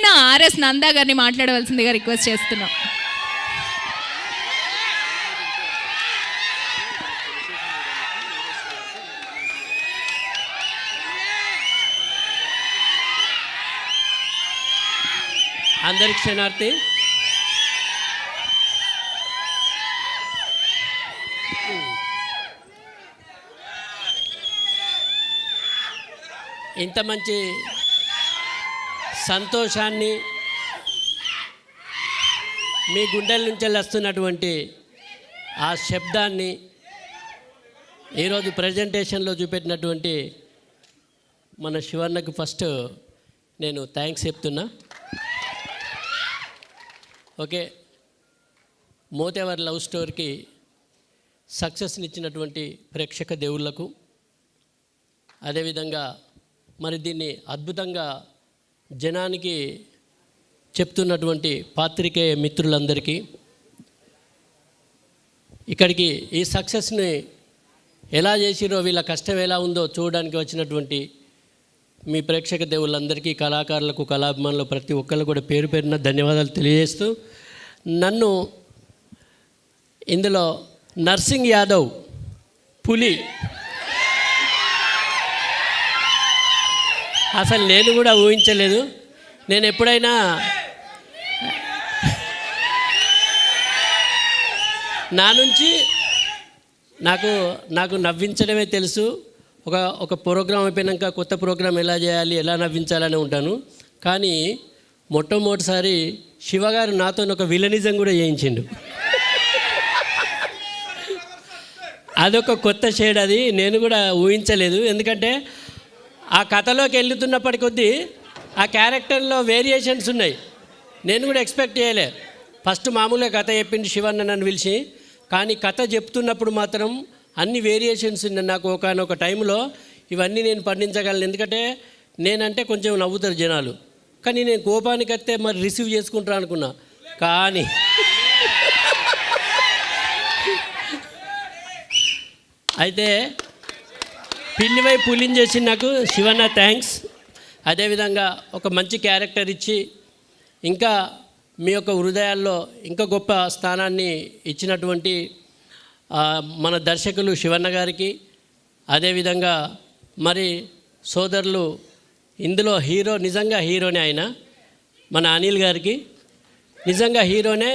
Heroine RS Nanda గారిని మాట్లాడవలసిందిగా request చేస్తున్నాం. అందరికి క్షణార్థి. ఇంత మంచి సంతోషాన్ని మీ గుండెల నుంచి వస్తున్నటువంటి ఆ శబ్దాన్ని ఈరోజు ప్రజెంటేషన్లో చూపెట్టినటువంటి మన శివన్నకు ఫస్ట్ నేను థ్యాంక్స్ చెప్తున్నా. ఓకే, మోతేవర్ లవ్ స్టోరీకి సక్సెస్ని ఇచ్చినటువంటి ప్రేక్షక దేవుళ్లకు, అదేవిధంగా మరి దీన్ని అద్భుతంగా జనానికి చెప్తున్నటువంటి పాత్రికేయ మిత్రులందరికీ, ఇక్కడికి ఈ సక్సెస్ని ఎలా చేసిరో వీళ్ళ కష్టం ఎలా ఉందో చూడడానికి వచ్చినటువంటి మీ ప్రేక్షక దేవుళ్ళందరికీ, కళాకారులకు, కళాభిమానులు ప్రతి ఒక్కళ్ళు కూడా పేరు పేరున ధన్యవాదాలు తెలియజేస్తూ, నన్ను ఇందులో నర్సింగ్ యాదవ్ పులి అసలు నేను కూడా ఊహించలేదు. నేను ఎప్పుడైనా నా నుంచి నాకు నవ్వించడమే తెలుసు. ఒక ప్రోగ్రాం అయిపోయాక కొత్త ప్రోగ్రాం ఎలా చేయాలి, ఎలా నవ్వించాలని ఉంటాను. కానీ మొట్టమొదటిసారి శివగారు నాతో ఒక విలనిజం కూడా చేయించిండు. అదొక కొత్త షేడ్, అది నేను కూడా ఊహించలేదు. ఎందుకంటే ఆ కథలోకి వెళ్తున్నప్పటి కొద్దీ ఆ క్యారెక్టర్లో వేరియేషన్స్ ఉన్నాయి. నేను కూడా ఎక్స్పెక్ట్ చేయలే. ఫస్ట్ మామూలుగా కథ చెప్పింది శివన్న నన్ను పిలిచి, కానీ కథ చెప్తున్నప్పుడు మాత్రం అన్ని వేరియేషన్స్ ఉన్నాయి. నాకు ఒకనొక టైంలో ఇవన్నీ నేను పండించగలను. ఎందుకంటే నేనంటే కొంచెం నవ్వుతారు జనాలు, కానీ నేను కోపానికి వస్తే మరి రిసీవ్ చేసుకుంటాను అనుకున్నా. కానీ అయితే పిల్లివై పులిని చేసి నాకు శివన్న థ్యాంక్స్. అదేవిధంగా ఒక మంచి క్యారెక్టర్ ఇచ్చి ఇంకా మీ యొక్క హృదయాల్లో ఇంకా గొప్ప స్థానాన్ని ఇచ్చినటువంటి మన దర్శకులు శివన్న గారికి, అదేవిధంగా మరి సోదరులు, ఇందులో హీరో నిజంగా హీరోనే ఆయన, మన అనిల్ గారికి నిజంగా హీరోనే.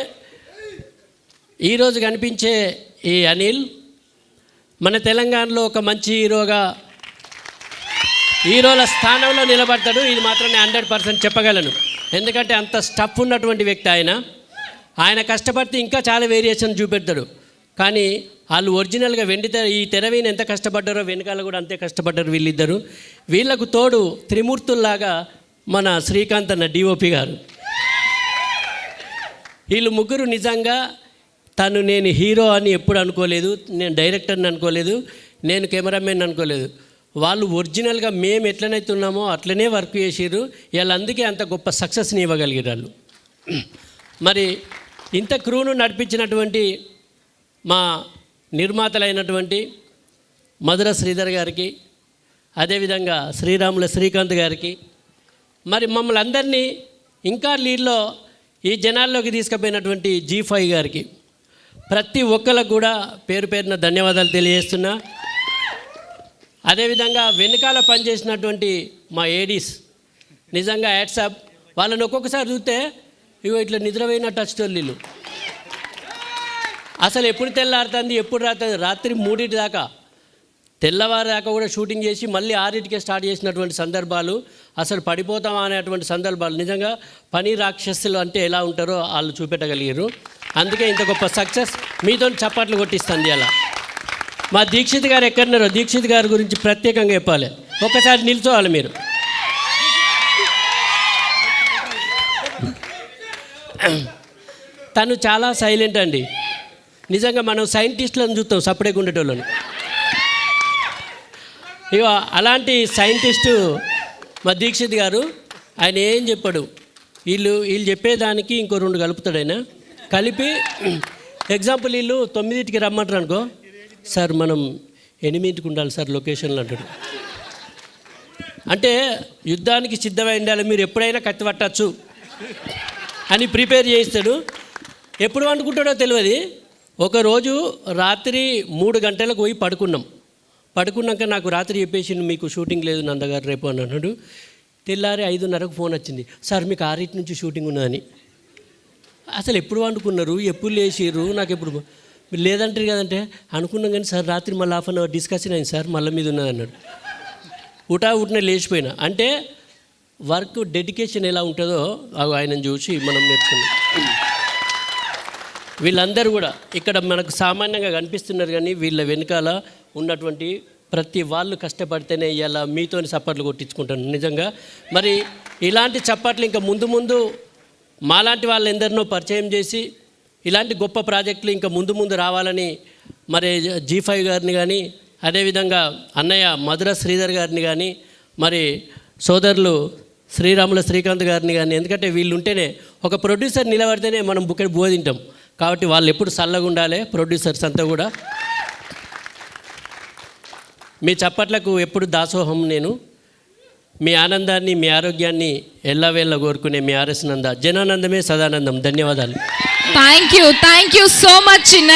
ఈరోజు కనిపించే ఈ అనిల్ మన తెలంగాణలో ఒక మంచి హీరోల స్థానంలో నిలబడతాడు. ఇది మాత్రం నేను 100% చెప్పగలను. ఎందుకంటే అంత స్టఫ్ ఉన్నటువంటి వ్యక్తి ఆయన కష్టపడితే ఇంకా చాలా వేరియేషన్ చూపెడతాడు. కానీ వాళ్ళు ఒరిజినల్గా ఈ తెరవీని ఎంత కష్టపడ్డారో వెనకాల కూడా అంతే కష్టపడ్డారు వీళ్ళిద్దరు. వీళ్ళకు తోడు త్రిమూర్తుల్లాగా మన శ్రీకాంత్ అన్న డిఓపి గారు. వీళ్ళు ముగ్గురు నిజంగా నేను హీరో అని ఎప్పుడు అనుకోలేదు, నేను డైరెక్టర్ని అనుకోలేదు, నేను కెమెరామెన్ అనుకోలేదు. వాళ్ళు ఒరిజినల్గా మేము ఎట్లనైతే ఉన్నామో అట్లనే వర్క్ చేసిర్రు. వీళ్ళందుకే అంత గొప్ప సక్సెస్ని ఇవ్వగలిగారు. మరి ఇంత క్రూను నడిపించినటువంటి మా నిర్మాతలైనటువంటి మధుర శ్రీధర్ గారికి, అదేవిధంగా శ్రీరాముల శ్రీకాంత్ గారికి, మరి మమ్మల్ని అందరినీ ఇంకా లీడ్లో ఈ జనాల్లోకి తీసుకుపోయినటువంటి G5 గారికి, ప్రతి ఒక్కరికి కూడా పేరు పేరున ధన్యవాదాలు తెలియజేస్తున్నా. అదేవిధంగా వెనకాల పనిచేసినటువంటి మా ఏడీస్ నిజంగా హ్యాట్సాప్. వాళ్ళని ఒక్కొక్కసారి చూస్తే ఇట్లా నిద్రపోయినట్టు వచ్చేటోళ్ళు. అసలు ఎప్పుడు తెల్లారుతుంది, ఎప్పుడు రాత్రి 3 దాకా, తెల్లవారు దాకా కూడా షూటింగ్ చేసి మళ్ళీ 6కే స్టార్ట్ చేసినటువంటి సందర్భాలు, అసలు పడిపోతామా అనేటువంటి సందర్భాలు. నిజంగా పని రాక్షసులు అంటే ఎలా ఉంటారో వాళ్ళు చూపెట్టగలిగారు. అందుకే ఇంత గొప్ప సక్సెస్. మీతో చప్పట్లు కొట్టిస్తుంది. అలా మా దీక్షిత్ గారు ఎక్కడున్నారో దీక్షిత్ గారి గురించి ప్రత్యేకంగా చెప్పాలి. ఒక్కసారి నిల్చోవాలి మీరు. తను చాలా సైలెంట్ అండి. నిజంగా మనం సైంటిస్టులను చూస్తాం సపరేట్గా ఉండేటోళ్ళని. ఇక అలాంటి సైంటిస్టు మా దీక్షిత్ గారు. ఆయన ఏం చెప్పాడు, వీళ్ళు చెప్పేదానికి ఇంకో 2 కలుపుతాడు. ఆయన కలిపి ఎగ్జాంపుల్ వీళ్ళు 9కి రమ్మంటారు అనుకో, సార్ మనం 8కి ఉండాలి సార్ లొకేషన్లో అంటాడు. అంటే యుద్ధానికి సిద్ధమై ఉండాలి, మీరు ఎప్పుడైనా కత్తి పట్టచ్చు, అని ప్రిపేర్ చేయిస్తాడు. ఎప్పుడు వండుకుంటాడో తెలియదు. ఒకరోజు రాత్రి 3 గంటలకు పోయి పడుకున్నాక నాకు రాత్రి చెప్పేసి మీకు షూటింగ్ లేదు నందగారు రేపు అని అన్నాడు. తెల్లారి 5:30కు ఫోన్ వచ్చింది, సార్ మీకు 6 నుంచి షూటింగ్ ఉన్నదని. అసలు ఎప్పుడు వండుకున్నారు, ఎప్పుడు లేచిర్రు, నాకు ఎప్పుడు లేదంటారు కదంటే అనుకున్నాం. కానీ సార్ రాత్రి మళ్ళీ 1/2 అవర్ డిస్కషన్ అయింది సార్, మళ్ళీ మీద ఉన్నది అన్నాడు. ఉటానే లేచిపోయినా. అంటే వర్క్ డెడికేషన్ ఎలా ఉంటుందో ఆయనను చూసి మనం నేర్చుకున్నాం. వీళ్ళందరూ కూడా ఇక్కడ మనకు సామాన్యంగా కనిపిస్తున్నారు, కానీ వీళ్ళ వెనకాల ఉన్నటువంటి ప్రతి వాళ్ళు కష్టపడితేనే ఇలా మీతోని చప్పట్లు కొట్టించుకుంటాను నిజంగా. మరి ఇలాంటి చప్పట్లు ఇంకా ముందు మాలాంటి వాళ్ళు ఎందరినో పరిచయం చేసి ఇలాంటి గొప్ప ప్రాజెక్టులు ఇంకా ముందు రావాలని మరి G5 గారిని కానీ, అదేవిధంగా అన్నయ్య మధుర శ్రీధర్ గారిని కానీ, మరి సోదరులు శ్రీరాముల శ్రీకాంత్ గారిని కానీ, ఎందుకంటే వీళ్ళు ఉంటేనే ఒక ప్రొడ్యూసర్ నిలబడితేనే మనం బుక్కడి బోధింటాం. కాబట్టి వాళ్ళు ఎప్పుడు చల్లగా ఉండాలి, ప్రొడ్యూసర్స్ అంతా కూడా. మీ చప్పట్లకు ఎప్పుడు దాసోహం నేను. మీ ఆనందాన్ని, మీ ఆరోగ్యాన్ని ఎల్లవేళ్ళ కోరుకునే మీ ఆర్ఎస్ నంద. జనానందమే సదానందం. ధన్యవాదాలు. థ్యాంక్ యూ సో మచ్ చిన్న.